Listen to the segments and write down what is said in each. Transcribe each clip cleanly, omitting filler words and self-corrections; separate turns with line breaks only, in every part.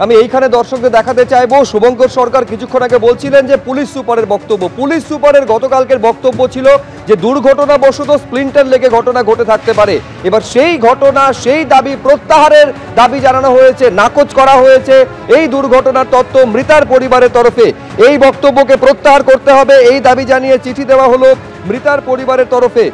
আমি এইখানে দর্শকদের দেখাতে চাইবো শুভঙ্কর সরকার কিছুক্ষণ আগে বলছিলেন যে পুলিশ সুপারের বক্তব্য, পুলিশ সুপারের গতকালকের বক্তব্য ছিল যে দুর্ঘটনাবশত স্প্লিন্টার লেগে ঘটনা ঘটে থাকতে পারে। এবার সেই ঘটনা, সেই দাবি প্রত্যাহারের দাবি জানানো হয়েছে, নাকচ করা হয়েছে এই দুর্ঘটনার তত্ত্ব মৃতার পরিবারের তরফে। এই বক্তব্যকে প্রত্যাহার করতে হবে এই দাবি জানিয়ে চিঠি দেওয়া হলো মৃতার পরিবারের তরফে।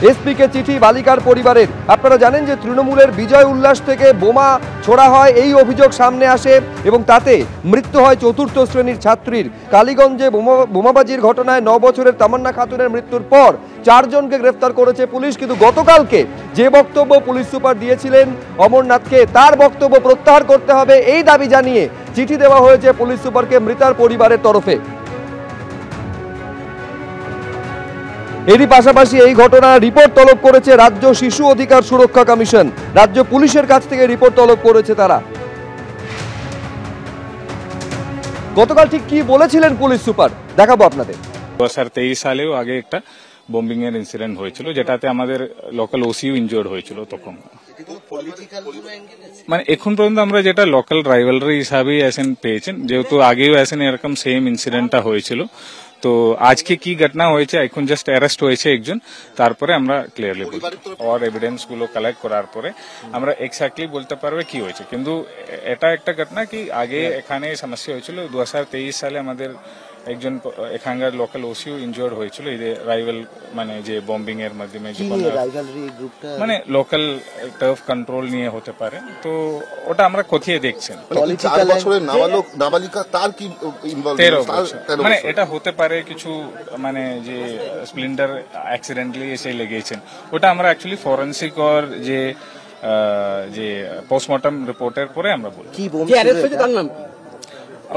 এসপিকে চিঠি বালিকার পরিবারের। আপনারা জানেন যে তৃণমূলের বিজয় উল্লাস থেকে বোমা ছোড়া হয়, এই অভিযোগ সামনে আসে এবং তাতে মৃত্যু হয় চতুর্থ শ্রেণীর ছাত্রীর। কালীগঞ্জে বোমাবাজির ঘটনায় 9 বছরের তামান্না খাতুনের মৃত্যুর পর 4 জনকে গ্রেফতার করেছে পুলিশ। কিন্তু গতকালকে যে বক্তব্য পুলিশ সুপার দিয়েছিলেন অমরনাথকে, তার বক্তব্য প্রত্যাহার করতে হবে এই দাবি জানিয়ে চিঠি দেওয়া হয়েছে পুলিশ সুপারকে মৃতার পরিবারের তরফে। এরই পাশাপাশি এই ঘটনার রিপোর্ট তলব করেছে রাজ্য শিশু অধিকার সুরক্ষা কমিশন। রাজ্য পুলিশের কাছ থেকে রিপোর্ট তলব করেছে তারা। গতকাল ঠিক কি বলেছিলেন পুলিশ সুপার দেখাবো আপনাদের।
2023 সালেও আগে একটা বম্বিং এর ইনসিডেন্ট হয়েছিল, যেটাতে আমাদের লোকাল ওসিও ইনজোর্ড হয়েছিল। তখন মানে এখন পর্যন্ত আমরা যেটা লোকাল রাইভালরি হিসাবেই অ্যাসেন পেয়েছেন, যেহেতু আগেও অ্যাসেন এরকম সেম ইনসিডেন্টটা হয়েছিল। তো আজকে কি ঘটনা হয়েছে, এখন জাস্ট অ্যারেস্ট হয়েছে একজন, তারপরে আমরা ক্লিয়ারলি বলবো। আর এভিডেন্স গুলো কালেক্ট করার পরে আমরা এক্স্যাক্টলি বলতে পারবে কি হয়েছে। কিন্তু এটা একটা ঘটনা কি আগে এখানে সমস্যা হয়েছিল 2023 সালে আমাদের একজন এখানকার লোকাল ওসিও ইনজোর্ড হয়েছিল এই রাইভাল মানে যে বম্বিং এর মাধ্যমে, মানে লোকাল টার্ফ কন্ট্রোল নিয়ে হতে পারে। তো ওটা আমরা কোথায় দেখছেন
4 বছরের নাবালিকা, তার কি
মানে এটা হতে পারে কিছু মানে যে স্প্লিন্টার অ্যাক্সিডেন্টলি এসে লেগেছেন। ওটা আমরা অ্যাকচুয়ালি ফরেন্সিক আর যে পোস্টমর্টম রিপোর্টের পরে আমরা বলি।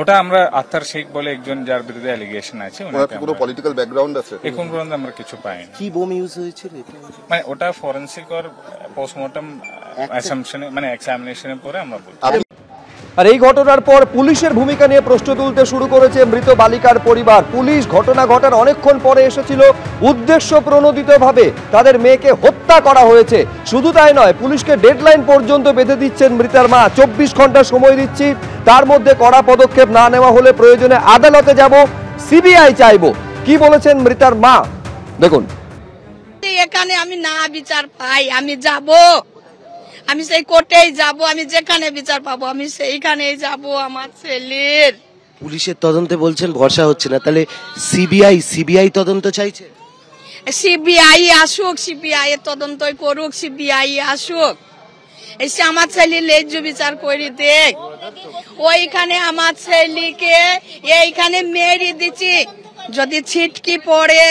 ওটা আমরা আত্মার শেখ বলে একজন যার বিরুদ্ধে অ্যালিগেশন আছে,
পুরো পলিটিক্যাল ব্যাকগ্রাউন্ড আছে।
এখন পর্যন্ত আমরা কিছু পাইনি।
কি বোম ইউজ হয়েছিল
মানে ওটা ফরেন্সিক আর পোস্টমর্টম অ্যাসাম্পশনে মানে এক্সামিনেশনের পরে আমরা বলি।
আর এই ঘটনার পর পুলিশের ভূমিকা নিয়ে প্রশ্ন তুলতে শুরু করেছে মৃত বালিকার পরিবার। পুলিশ ঘটনা ঘটার অনেকক্ষণ পরে এসেছিল, উদ্দেশ্য প্রণোদিতভাবে তাদের মেয়েকে হত্যা করা হয়েছে। শুধু তাই নয়, পুলিশকে ডেডলাইন পর্যন্ত বেঁধে দিচ্ছেন মৃতার মা। 24 ঘন্টা সময় দিচ্ছি, তার মধ্যে কড়া পদক্ষেপ না নেওয়া হলে প্রয়োজনে আদালতে যাব, সিবিআই চাইবো। কি বলেছেন মৃতার মা দেখুন।
এখানে আমি না বিচার পাই আমি যাব, আমি সেই কোর্টেই যাব, আমি যেখানে বিচার পাবো আমি সেইখানেই যাব। আমার ছেলের
পুলিশের তদন্তে বলছেন ভরসা হচ্ছে না, তাহলে সিবিআই তদন্ত চাইছে।
সিবিআই আসুক, সিবিআই এর তদন্তই করুক, সিবিআই আসুক, এসে আমার ছেলে ন্যায্য বিচার করে দেখ। ওইখানে আমার ছেলেকে এইখানে মেরে দিচ্ছি, যদি ছিটকি পড়ে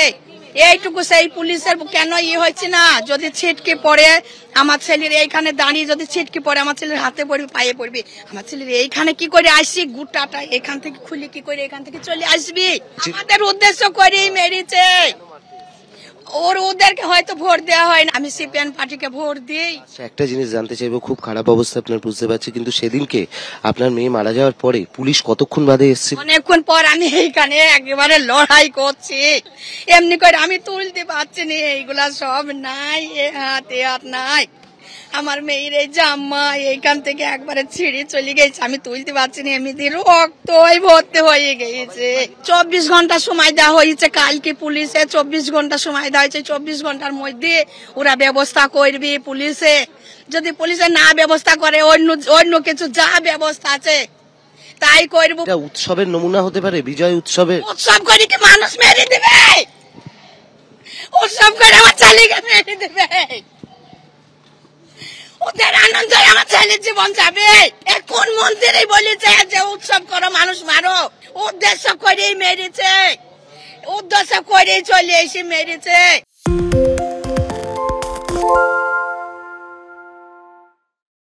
এইটুকু সেই পুলিশের কেন হয়েছে না, যদি ছিটকি পড়ে আমার ছেলের এইখানে দাঁড়িয়ে যদি ছিটকি পড়ে আমার ছেলের হাতে পড়বে পায়ে পড়বে, আমার ছেলের এইখানে কি করে আসি গুটাটা এখান থেকে খুলে কি করে এখান থেকে চলে আসবি, আমাদের উদ্দেশ্য করেই মেরেছে। ওদেরকে হয়তো ভোট দেওয়া হয় না, আমি সিপিএম পার্টিকে ভোট দিই।
একটা জিনিস জানতে চাইবো, খুব খারাপ অবস্থা আপনার বুঝতে পারছি, কিন্তু সেদিনকে আপনার মেয়ে মারা যাওয়ার পরে পুলিশ কতক্ষণ বাদে এসছে?
অনেকক্ষণ পর আমি এইখানে একেবারে লড়াই করছি, এমনি করে আমি তুলতে পারছি না, এইগুলা সব নাই, এ হাত নাই। আমার মেয়ের এই জাম্মা এইখান থেকে একবারে ছিঁড়ে চলে গেছে, আমি তুলতে পারছি না, এমনি রক্ত ভর্তি হয়ে গেছে। 24 ঘন্টা সময় দেওয়া হয়েছে কালকে পুলিশে, 24 ঘন্টা সময় দেওয়া হয়েছে। 24 ঘন্টার মধ্যে ওরা ব্যবস্থা করবে পুলিশে, যদি পুলিশে না ব্যবস্থা করে অন্য কিছু যা ব্যবস্থা আছে তাই করবো।
উৎসবের নমুনা হতে পারে, বিজয় উৎসবের
উৎসব করে কি মানুষ মেরে দেবে? উৎসব করে আমার ছেলেকে মেরে দেবে? ওদের আনন্দে আমার ছেলের জীবন যাবে? কোন মন্দিরে বলেছে যে উৎসব করো মানুষ মারো? উদ্দেশ্য করেই মেরেছে, উদ্দেশ্য করেই চলে এসে মেরেছে।